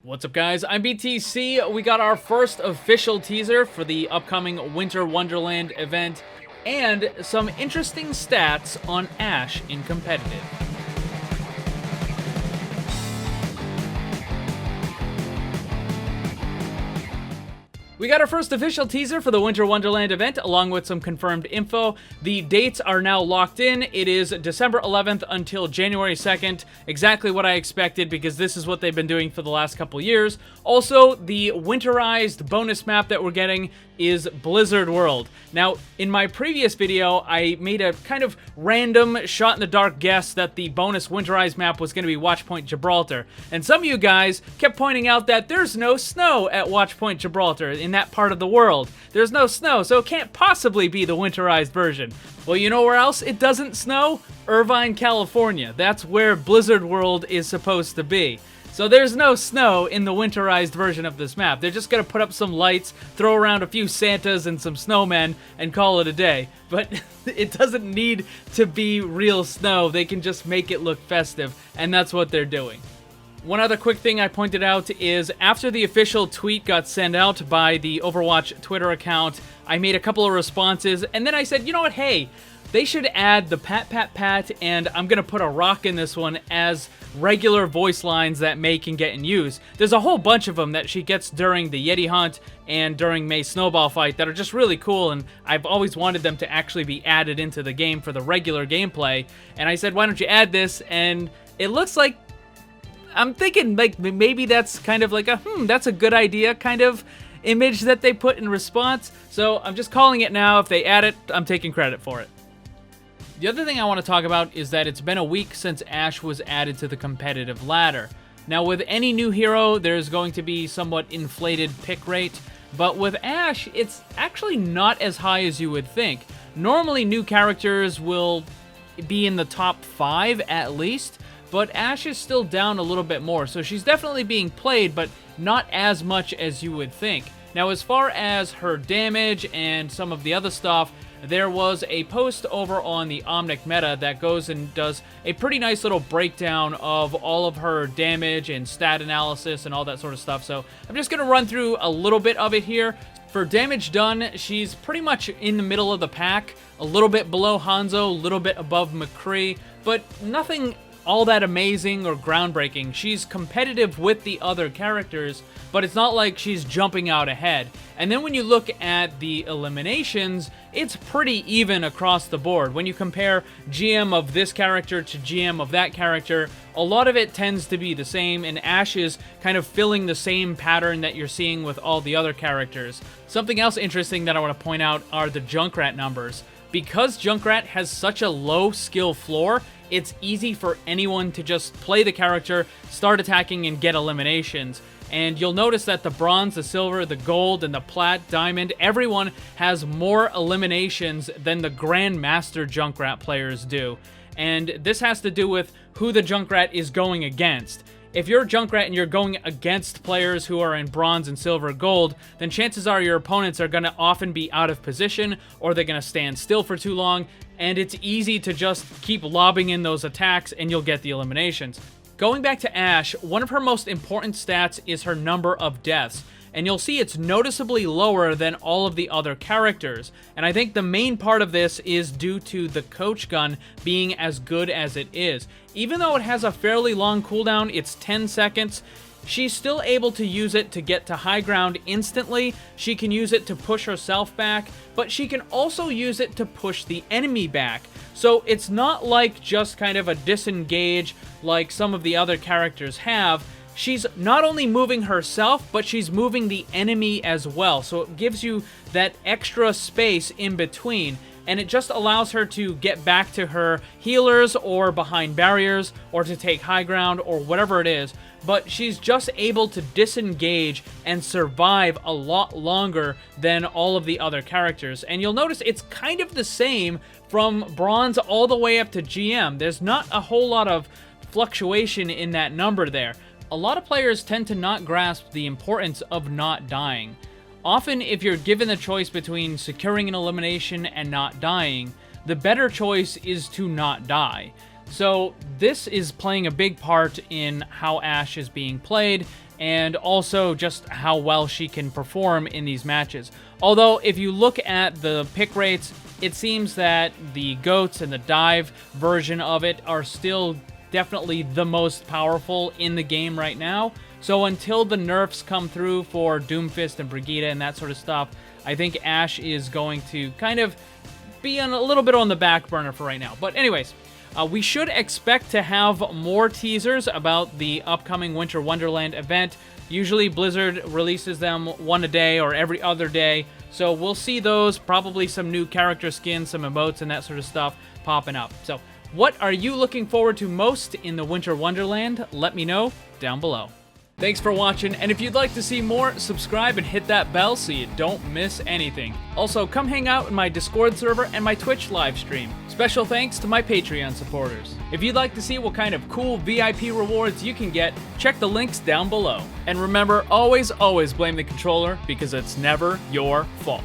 What's up, guys? I'm BTC. We got our first official teaser for the upcoming Winter Wonderland event and some interesting stats on Ashe in competitive. We got our first official teaser for the Winter Wonderland event, along with some confirmed info. The dates are now locked in. It is December 11th until January 2nd. Exactly what I expected, because this is what they've been doing for the last couple years. Also, the winterized bonus map that we're getting is Blizzard World. Now, in my previous video, I made a kind of random shot-in-the-dark guess that the bonus winterized map was going to be Watchpoint Gibraltar. And some of you guys kept pointing out that there's no snow at Watchpoint Gibraltar in that part of the world. There's no snow, so it can't possibly be the winterized version. Well, you know where else it doesn't snow? Irvine, California. That's where Blizzard World is supposed to be. So there's no snow in the winterized version of this map. They're just gonna put up some lights, throw around a few Santas and some snowmen, and call it a day. But it doesn't need to be real snow. They can just make it look festive, and that's what they're doing. One other quick thing I pointed out is after the official tweet got sent out by the Overwatch Twitter account, I made a couple of responses, and then I said, you know what, hey, they should add the pat pat pat, and I'm gonna put a rock in this one as regular voice lines that May can get in use. There's a whole bunch of them that she gets during the Yeti hunt and during May's snowball fight that are just really cool, and I've always wanted them to actually be added into the game for the regular gameplay. And I said, why don't you add this? And it looks like, I'm thinking like maybe that's kind of like a that's a good idea kind of image that they put in response. So I'm just calling it now. If they add it, I'm taking credit for it. The other thing I want to talk about is that it's been a week since Ashe was added to the competitive ladder. Now, with any new hero, there's going to be somewhat inflated pick rate, but with Ashe, it's actually not as high as you would think. Normally, new characters will be in the top 5 at least, but Ashe is still down a little bit more, so she's definitely being played, but not as much as you would think. Now, as far as her damage and some of the other stuff, there was a post over on the Omnic meta that goes and does a pretty nice little breakdown of all of her damage and stat analysis and all that sort of stuff. So I'm just going to run through a little bit of it here. For damage done, she's pretty much in the middle of the pack, a little bit below Hanzo, a little bit above McCree, but nothing all that amazing or groundbreaking. She's competitive with the other characters, but it's not like she's jumping out ahead. And then when you look at the eliminations, it's pretty even across the board. When you compare GM of this character to GM of that character, a lot of it tends to be the same, and Ashe is kind of filling the same pattern that you're seeing with all the other characters. Something else interesting that I want to point out are the Junkrat numbers. Because Junkrat has such a low skill floor, it's easy for anyone to just play the character, start attacking, and get eliminations. And you'll notice that the bronze, the silver, the gold, and the plat, diamond, everyone has more eliminations than the Grandmaster Junkrat players do. And this has to do with who the Junkrat is going against. If you're a Junkrat and you're going against players who are in bronze and silver gold, then chances are your opponents are going to often be out of position, or they're going to stand still for too long, and it's easy to just keep lobbing in those attacks and you'll get the eliminations. Going back to Ashe, one of her most important stats is her number of deaths, and you'll see it's noticeably lower than all of the other characters. And I think the main part of this is due to the coach gun being as good as it is. Even though it has a fairly long cooldown, it's 10 seconds, she's still able to use it to get to high ground instantly. She can use it to push herself back, but she can also use it to push the enemy back. So it's not like just kind of a disengage like some of the other characters have. She's not only moving herself, but she's moving the enemy as well. So it gives you that extra space in between, and it just allows her to get back to her healers or behind barriers or to take high ground or whatever it is. But she's just able to disengage and survive a lot longer than all of the other characters. And you'll notice it's kind of the same from bronze all the way up to GM. There's not a whole lot of fluctuation in that number there. A lot of players tend to not grasp the importance of not dying. Often, if you're given the choice between securing an elimination and not dying, the better choice is to not die. So this is playing a big part in how Ashe is being played, and also just how well she can perform in these matches. Although, if you look at the pick rates, it seems that the GOATs and the dive version of it are still definitely the most powerful in the game right now. So until the nerfs come through for Doomfist and Brigitte and that sort of stuff, I think Ashe is going to kind of be a little bit on the back burner for right now. But anyways, we should expect to have more teasers about the upcoming Winter Wonderland event. Usually Blizzard releases them one a day or every other day, so we'll see those, probably some new character skins, some emotes, and that sort of stuff popping up. So what are you looking forward to most in the Winter Wonderland? Let me know down below. Thanks for watching, and if you'd like to see more, subscribe and hit that bell so you don't miss anything. Also, come hang out in my Discord server and my Twitch live stream. Special thanks to my Patreon supporters. If you'd like to see what kind of cool VIP rewards you can get, check the links down below. And remember, always blame the controller, because it's never your fault.